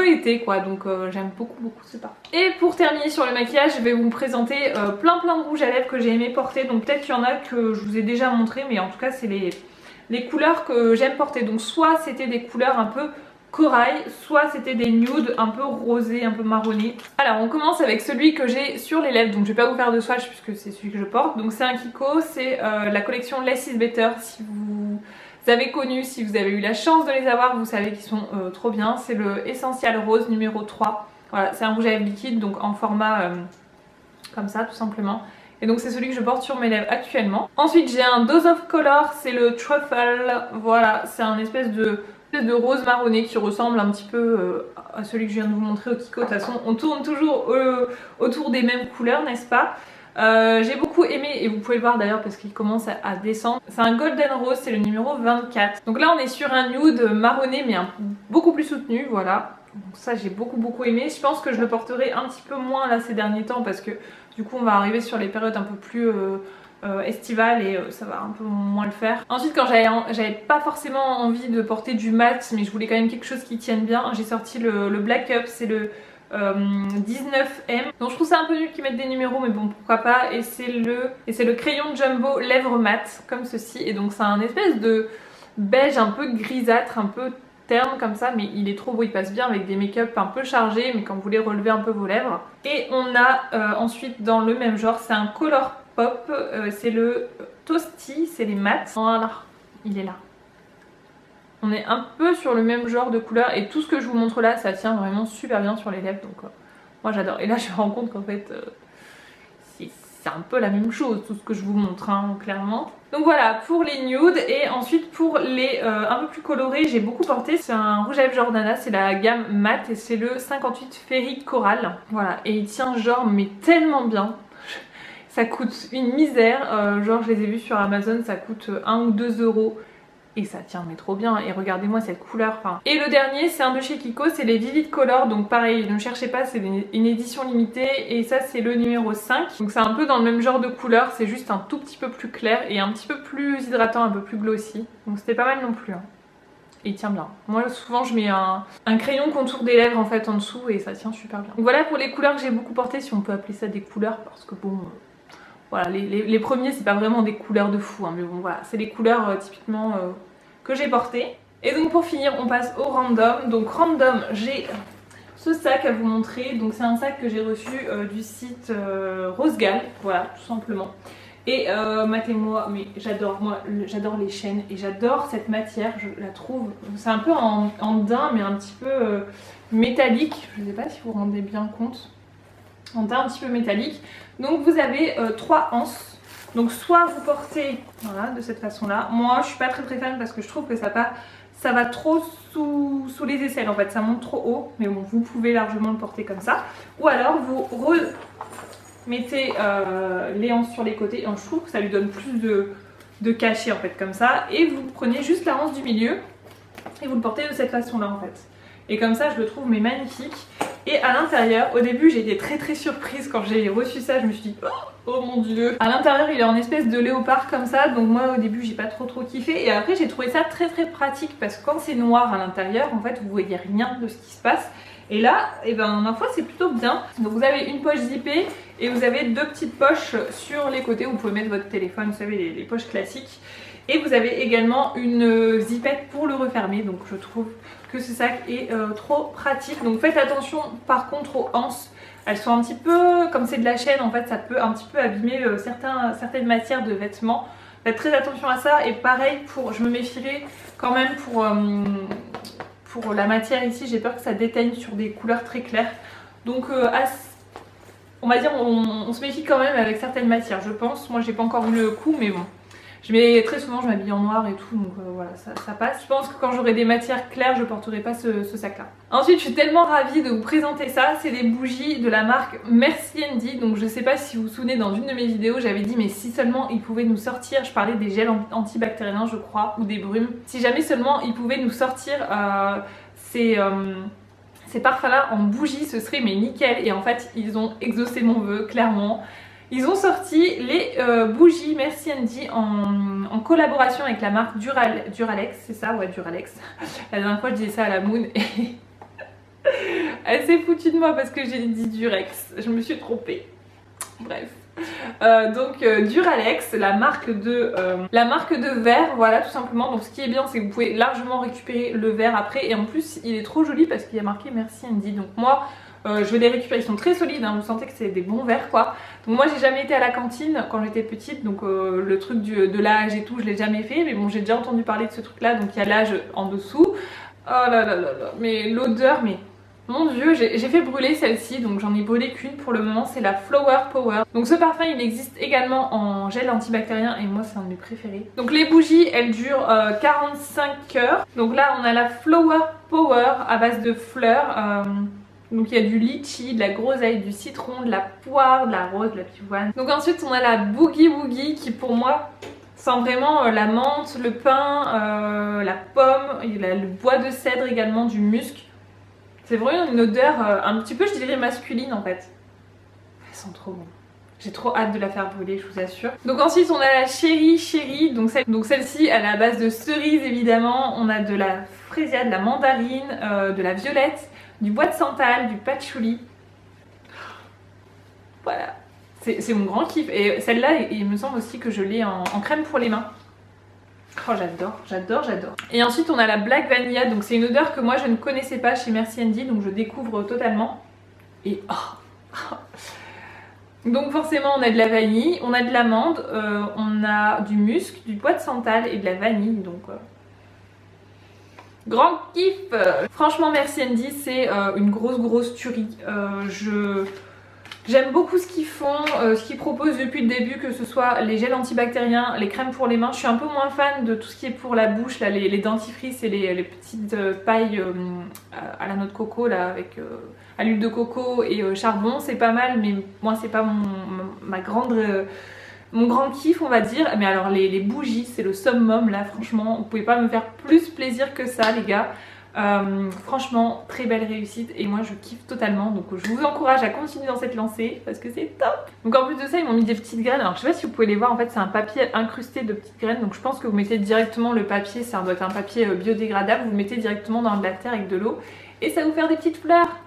été quoi. Donc j'aime beaucoup ce parfum. Et pour terminer sur le maquillage, je vais vous présenter plein de rouges à lèvres que j'ai aimé porter. Donc peut-être qu'il y en a que je vous ai déjà montré. Mais en tout cas c'est les couleurs que j'aime porter. Donc soit c'était des couleurs un peu corail, soit c'était des nudes un peu rosés, un peu marronnés. Alors on commence avec celui que j'ai sur les lèvres, donc je vais pas vous faire de swatch puisque c'est celui que je porte. Donc c'est un Kiko, c'est la collection Less is Better. Si vous avez connu, si vous avez eu la chance de les avoir, vous savez qu'ils sont trop bien. C'est le Essential Rose numéro 3. Voilà, c'est un rouge à lèvres liquide, donc en format comme ça tout simplement. Et donc c'est celui que je porte sur mes lèvres actuellement. Ensuite j'ai un Dose of Color, c'est le Truffle. Voilà, c'est un espèce de rose marronné qui ressemble un petit peu à celui que je viens de vous montrer au Kiko. De toute façon on tourne toujours autour des mêmes couleurs, n'est-ce pas? J'ai beaucoup aimé et vous pouvez le voir d'ailleurs parce qu'il commence à descendre. C'est un Golden Rose, c'est le numéro 24. Donc là on est sur un nude marronné mais beaucoup plus soutenu, voilà. Donc ça j'ai beaucoup aimé. Je pense que je le porterai un petit peu moins là ces derniers temps parce que du coup on va arriver sur les périodes un peu plus estivales et ça va un peu moins le faire. Ensuite quand j'avais pas forcément envie de porter du mat mais je voulais quand même quelque chose qui tienne bien, j'ai sorti le Black Up, c'est le 19M. Donc je trouve ça un peu nul qu'ils mettent des numéros mais bon pourquoi pas. Et c'est le crayon Jumbo lèvres mat comme ceci. Et donc c'est un espèce de beige un peu grisâtre, un peu terne comme ça, mais il est trop beau, il passe bien avec des make-up un peu chargés mais quand vous voulez relever un peu vos lèvres. Et on a ensuite dans le même genre, c'est un Color Pop, c'est le Toasty, c'est les mats. Voilà, il est là. On est un peu sur le même genre de couleur et tout ce que je vous montre là ça tient vraiment super bien sur les lèvres, donc moi j'adore. Et là je me rends compte qu'en fait c'est un peu la même chose tout ce que je vous montre hein, clairement. Donc voilà pour les nudes. Et ensuite pour les un peu plus colorés, j'ai beaucoup porté, c'est un rouge à lèvres Jordana, c'est la gamme mat et c'est le 58 Ferric Coral. Voilà, et il tient genre mais tellement bien. Ça coûte une misère, genre je les ai vus sur Amazon, ça coûte 1 ou 2 euros. Et ça tient mais trop bien, et regardez-moi cette couleur, enfin. Et le dernier c'est un de chez Kiko, c'est les Vivid Color, donc pareil, ne cherchez pas, c'est une édition limitée, et ça c'est le numéro 5. Donc c'est un peu dans le même genre de couleur, c'est juste un tout petit peu plus clair et un petit peu plus hydratant, un peu plus glossy. Donc c'était pas mal non plus, hein. Et il tient bien. Moi souvent je mets un crayon contour des lèvres en fait en dessous et ça tient super bien. Donc voilà pour les couleurs que j'ai beaucoup portées, si on peut appeler ça des couleurs, parce que bon... Voilà, les premiers c'est pas vraiment des couleurs de fou, hein, mais bon voilà, c'est les couleurs typiquement que j'ai portées. Et donc pour finir on passe au random. Donc random, j'ai ce sac à vous montrer. Donc c'est un sac que j'ai reçu du site Rosegal, voilà tout simplement. Et matez-moi, mais j'adore, moi j'adore les chaînes et j'adore cette matière, je la trouve, c'est un peu en daim mais un petit peu métallique, je sais pas si vous vous rendez bien compte. En teint un petit peu métallique. Donc vous avez 3 anses. Donc soit vous portez voilà, de cette façon là. Moi je suis pas très fan parce que je trouve que ça va trop sous les aisselles en fait. Ça monte trop haut. Mais bon, vous pouvez largement le porter comme ça. Ou alors vous remettez les anses sur les côtés. Et je trouve que ça lui donne plus de cachet en fait comme ça. Et vous prenez juste la anse du milieu. Et vous le portez de cette façon là en fait. Et comme ça je le trouve mais magnifique. Et à l'intérieur, au début j'ai été très surprise quand j'ai reçu ça, je me suis dit oh mon dieu. À l'intérieur il est en espèce de léopard comme ça, donc moi au début j'ai pas trop kiffé. Et après j'ai trouvé ça très pratique parce que quand c'est noir à l'intérieur, en fait vous voyez rien de ce qui se passe. Et là, et ben ma foi c'est plutôt bien. Donc vous avez une poche zippée et vous avez 2 petites poches sur les côtés où vous pouvez mettre votre téléphone, vous savez les poches classiques. Et vous avez également une zippette pour le refermer, donc je trouve que ce sac est trop pratique. Donc faites attention par contre aux anses, elles sont un petit peu, comme c'est de la chaîne en fait, ça peut un petit peu abîmer certaines matières de vêtements. Faites très attention à ça. Et pareil, je me méfierais quand même pour la matière ici, j'ai peur que ça déteigne sur des couleurs très claires. Donc on va dire on se méfie quand même avec certaines matières, je pense. Moi j'ai pas encore eu le coup mais bon. Très souvent je m'habille en noir et tout, donc voilà, ça passe. Je pense que quand j'aurai des matières claires, je porterai pas ce sac là. Ensuite je suis tellement ravie de vous présenter ça, c'est des bougies de la marque Merci Andy. Donc je sais pas si vous vous souvenez, dans une de mes vidéos j'avais dit mais si seulement ils pouvaient nous sortir, je parlais des gels antibactériens je crois, ou des brumes. Si jamais seulement ils pouvaient nous sortir ces parfums là en bougie, ce serait mais nickel. Et en fait ils ont exaucé mon vœu clairement. Ils ont sorti les bougies Merci Andy en collaboration avec la marque Duralex, c'est ça? Ouais, Duralex. La dernière fois je disais ça à la Moon et elle s'est foutue de moi parce que j'ai dit Durex, je me suis trompée. Bref. Duralex, la marque de verre, voilà tout simplement. Donc ce qui est bien c'est que vous pouvez largement récupérer le verre après. Et en plus il est trop joli parce qu'il y a marqué Merci Andy. Donc moi je vais les récupérer, ils sont très solides, hein, vous sentez que c'est des bons verres quoi. Donc moi j'ai jamais été à la cantine quand j'étais petite, donc le truc de l'âge et tout je l'ai jamais fait. Mais bon j'ai déjà entendu parler de ce truc là, donc il y a l'âge en dessous. Oh là là là là, mais l'odeur, mais mon dieu, j'ai fait brûler celle-ci, donc j'en ai brûlé qu'une pour le moment, c'est la Flower Power. Donc ce parfum il existe également en gel antibactérien et moi c'est un de mes préférés. Donc les bougies elles durent 45 heures. Donc là on a la Flower Power à base de fleurs. Donc il y a du litchi, de la groseille, du citron, de la poire, de la rose, de la pivoine. Donc ensuite on a la Boogie Woogie qui pour moi sent vraiment la menthe, le pin, la pomme, il y a le bois de cèdre également, du musc. C'est vraiment une odeur un petit peu je dirais masculine en fait. Elle sent trop bon. J'ai trop hâte de la faire brûler, je vous assure. Donc ensuite on a la Chérie, donc celle-ci elle est à base de cerises évidemment. On a de la frésia, de la mandarine, de la violette, du bois de santal, du patchouli. Voilà, c'est mon grand kiff. Et celle-là, il me semble aussi que je l'ai en crème pour les mains. Oh j'adore. Et ensuite on a la Black Vanilla, donc c'est une odeur que moi je ne connaissais pas chez Merci Andy, donc je découvre totalement. Et donc forcément on a de la vanille, on a de l'amande, on a du musc, du bois de santal et de la vanille, donc grand kiff. Franchement Merci Andy c'est une grosse tuerie. J'aime beaucoup ce qu'ils font, ce qu'ils proposent depuis le début, que ce soit les gels antibactériens, les crèmes pour les mains. Je suis un peu moins fan de tout ce qui est pour la bouche, là, les dentifrices et les petites pailles à la noix de coco, là, avec à l'huile de coco et charbon. C'est pas mal, mais moi c'est pas ma grande Mon grand kiff on va dire, mais alors les bougies c'est le summum là, franchement vous pouvez pas me faire plus plaisir que ça les gars. Franchement très belle réussite et moi je kiffe totalement, donc je vous encourage à continuer dans cette lancée parce que c'est top. Donc en plus de ça ils m'ont mis des petites graines, alors je sais pas si vous pouvez les voir, en fait c'est un papier incrusté de petites graines, donc je pense que vous mettez directement le papier, ça doit être un papier biodégradable, vous le mettez directement dans de la terre avec de l'eau et ça va vous faire des petites fleurs.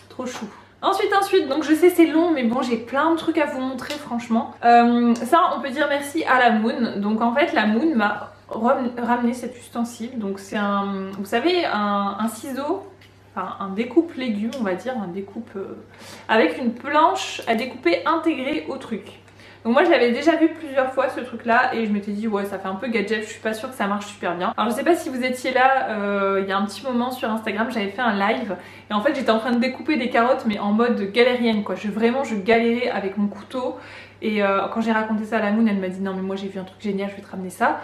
Trop chou. Ensuite, donc je sais c'est long mais bon j'ai plein de trucs à vous montrer franchement. Ça on peut dire merci à la Moon. Donc en fait la Moon m'a ramené cet ustensile. Donc c'est un, vous savez un ciseau, enfin un découpe légumes on va dire, un découpe avec une planche à découper intégrée au truc. Donc moi je l'avais déjà vu plusieurs fois ce truc là et je m'étais dit ouais ça fait un peu gadget, je suis pas sûre que ça marche super bien. Alors je sais pas si vous étiez là il y a un petit moment sur Instagram, j'avais fait un live et en fait j'étais en train de découper des carottes mais en mode galérienne quoi. Vraiment je galérais avec mon couteau et quand j'ai raconté ça à la Moon elle m'a dit non mais moi j'ai vu un truc génial, je vais te ramener ça.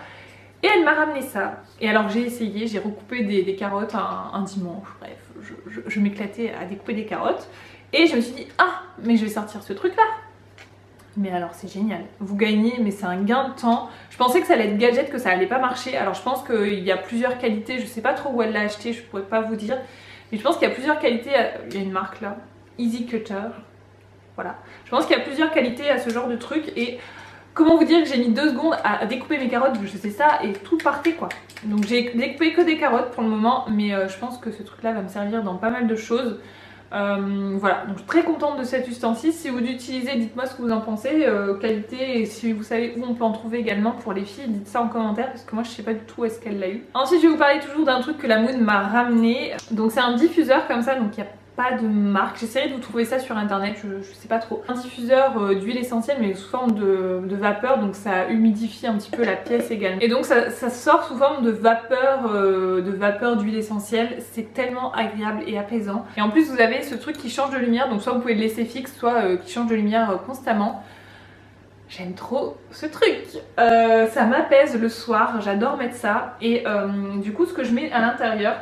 Et elle m'a ramené ça. Et alors j'ai essayé, j'ai recoupé des carottes un dimanche, bref, je m'éclatais à découper des carottes. Et je me suis dit ah mais je vais sortir ce truc là. Mais alors c'est génial, vous gagnez, mais c'est un gain de temps. Je pensais que ça allait être gadget, que ça allait pas marcher. Alors je pense qu'il y a plusieurs qualités, je sais pas trop où elle l'a acheté, je pourrais pas vous dire. Mais je pense qu'il y a plusieurs qualités, il y a une marque là, Easy Cutter. Voilà, je pense qu'il y a plusieurs qualités à ce genre de truc. Et comment vous dire que j'ai mis 2 secondes à découper mes carottes, je sais ça, et tout partait quoi. Donc j'ai découpé que des carottes pour le moment, mais je pense que ce truc là va me servir dans pas mal de choses. Voilà, donc je suis très contente de cet ustensile. Si vous l'utilisez, dites-moi ce que vous en pensez, qualité, et si vous savez où on peut en trouver également pour les filles, dites ça en commentaire parce que moi je sais pas du tout où est-ce qu'elle l'a eu. Ensuite je vais vous parler toujours d'un truc que la Moon m'a ramené. Donc c'est un diffuseur comme ça, donc il n'y a pas de marque, j'essaierai de vous trouver ça sur internet, je sais pas trop. Un diffuseur d'huile essentielle mais sous forme de vapeur, donc ça humidifie un petit peu la pièce également. Et donc ça sort sous forme de vapeur d'huile essentielle, c'est tellement agréable et apaisant. Et en plus vous avez ce truc qui change de lumière, donc soit vous pouvez le laisser fixe, soit qui change de lumière constamment. J'aime trop ce truc, ça m'apaise le soir, j'adore mettre ça. Et du coup ce que je mets à l'intérieur,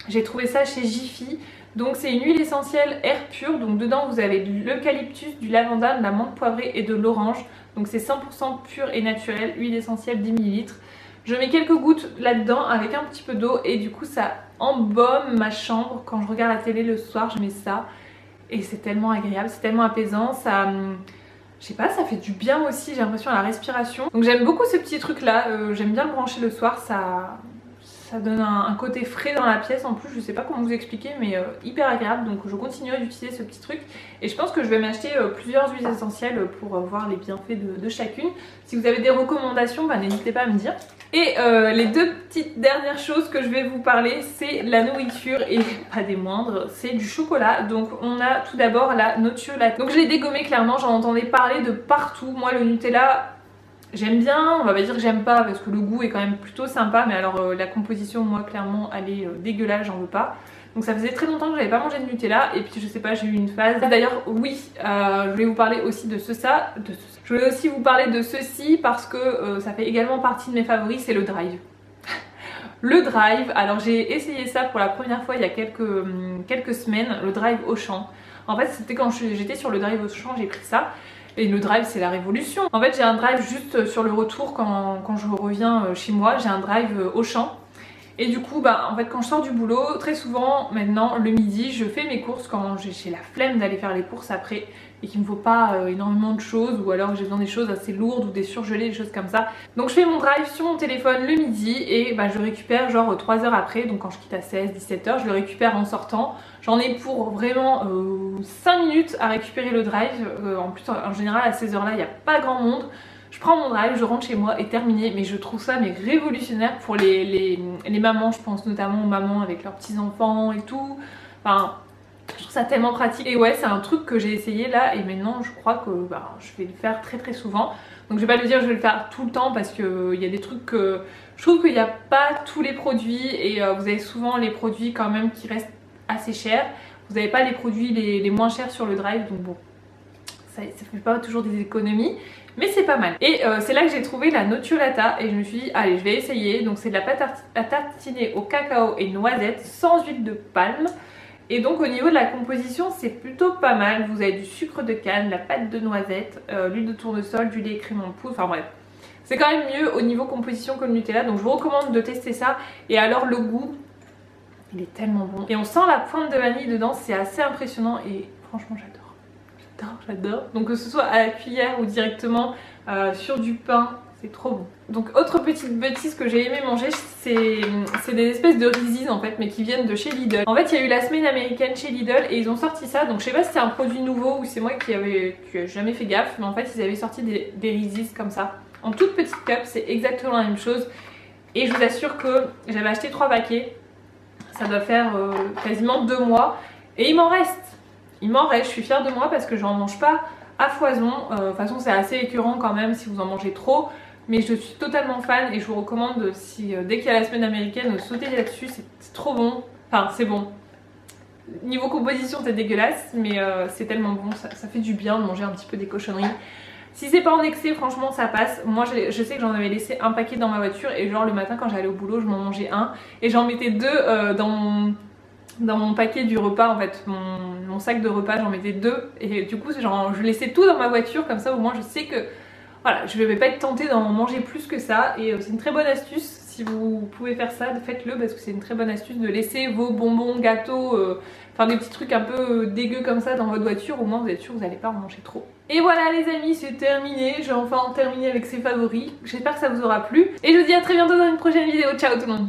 j'ai trouvé ça chez Jiffy. Donc c'est une huile essentielle air pur, donc dedans vous avez de l'eucalyptus, du lavanda, de la menthe poivrée et de l'orange. Donc c'est 100% pur et naturel, huile essentielle 10 ml. Je mets quelques gouttes là-dedans avec un petit peu d'eau et du coup ça embaume ma chambre. Quand je regarde la télé le soir je mets ça et c'est tellement agréable, c'est tellement apaisant, ça... Je sais pas, ça fait du bien aussi, j'ai l'impression à la respiration. Donc j'aime beaucoup ce petit truc là, j'aime bien le brancher le soir, ça donne un côté frais dans la pièce en plus, je sais pas comment vous expliquer mais hyper agréable. Donc je continuerai d'utiliser ce petit truc et je pense que je vais m'acheter plusieurs huiles essentielles pour voir les bienfaits de chacune. Si vous avez des recommandations, bah, n'hésitez pas à me dire. Et les 2 petites dernières choses que je vais vous parler, c'est la nourriture et pas des moindres, c'est du chocolat. Donc on a tout d'abord la Nutella. Donc je l'ai dégommé clairement, j'en entendais parler de partout. Moi le Nutella... J'aime bien, on va pas dire que j'aime pas parce que le goût est quand même plutôt sympa, mais alors la composition, moi clairement elle est dégueulasse, j'en veux pas. Donc ça faisait très longtemps que j'avais pas mangé de Nutella et puis je sais pas, j'ai eu une phase. D'ailleurs oui, je voulais vous parler aussi de je voulais aussi vous parler de ceci parce que ça fait également partie de mes favoris, c'est le Drive. Le Drive, alors j'ai essayé ça pour la première fois il y a quelques semaines, le Drive Auchan. En fait c'était quand j'étais sur le Drive Auchan, j'ai pris ça. Et le drive c'est la révolution. En fait j'ai un drive juste sur le retour quand je reviens chez moi, j'ai un drive Auchan. Et du coup bah en fait quand je sors du boulot, très souvent maintenant le midi je fais mes courses quand j'ai la flemme d'aller faire les courses après et qu'il me faut pas énormément de choses ou alors j'ai besoin des choses assez lourdes ou des surgelés, des choses comme ça. Donc je fais mon drive sur mon téléphone le midi et bah je le récupère genre 3 heures après, donc quand je quitte à 16-17 h, je le récupère en sortant. J'en ai pour vraiment 5 minutes à récupérer le drive, en plus en général à ces heures là il n'y a pas grand monde. Je prends mon drive, je rentre chez moi et terminé. Mais je trouve ça mais révolutionnaire pour les mamans, je pense notamment aux mamans avec leurs petits enfants et tout. Enfin, je trouve ça tellement pratique. Et ouais, c'est un truc que j'ai essayé là et maintenant je crois que bah, je vais le faire très souvent. Donc je vais pas le dire je vais le faire tout le temps parce qu'il y a des trucs que je trouve qu'il n'y a pas tous les produits et vous avez souvent les produits quand même qui restent assez chers. Vous n'avez pas les produits les moins chers sur le drive, donc bon, ça fait pas toujours des économies. Mais c'est pas mal. Et c'est là que j'ai trouvé la Nutella et je me suis dit allez je vais essayer. Donc c'est de la pâte à tartiner au cacao et noisettes sans huile de palme. Et donc au niveau de la composition, c'est plutôt pas mal. Vous avez du sucre de canne, la pâte de noisette, l'huile de tournesol, du lait et crème en poudre, enfin bref. C'est quand même mieux au niveau composition que le Nutella, donc je vous recommande de tester ça. Et alors le goût, il est tellement bon. Et on sent la pointe de vanille dedans, c'est assez impressionnant et franchement j'adore. J'adore. Donc que ce soit à la cuillère ou directement sur du pain, c'est trop bon. Donc autre petite bêtise que j'ai aimé manger, c'est des espèces de Reese's en fait, mais qui viennent de chez Lidl. En fait il y a eu la semaine américaine chez Lidl et ils ont sorti ça, donc je sais pas si c'est un produit nouveau ou c'est moi qui ai jamais fait gaffe, mais en fait ils avaient sorti des Reese's comme ça, en toute petite cup, c'est exactement la même chose. Et je vous assure que j'avais acheté 3 paquets, ça doit faire quasiment 2 mois et il m'en reste. Je suis fière de moi parce que j'en mange pas à foison. De toute façon c'est assez écœurant quand même si vous en mangez trop. Mais je suis totalement fan et je vous recommande si dès qu'il y a la semaine américaine, sautez là-dessus, c'est trop bon. Enfin c'est bon. Niveau composition c'est dégueulasse mais c'est tellement bon, ça fait du bien de manger un petit peu des cochonneries. Si c'est pas en excès, franchement ça passe. Moi je sais que j'en avais laissé un paquet dans ma voiture et genre le matin quand j'allais au boulot je m'en mangeais un. Et j'en mettais 2 dans mon paquet du repas en fait, mon sac de repas j'en mettais 2 et du coup genre, je laissais tout dans ma voiture comme ça au moins je sais que voilà, je vais pas être tentée d'en manger plus que ça et c'est une très bonne astuce. Si vous pouvez faire ça, faites-le parce que c'est une très bonne astuce de laisser vos bonbons, gâteaux, enfin des petits trucs un peu dégueux comme ça dans votre voiture, au moins vous êtes sûr que vous n'allez pas en manger trop. Et voilà les amis, c'est terminé, j'ai enfin terminé avec ces favoris, j'espère que ça vous aura plu et je vous dis à très bientôt dans une prochaine vidéo, ciao tout le monde.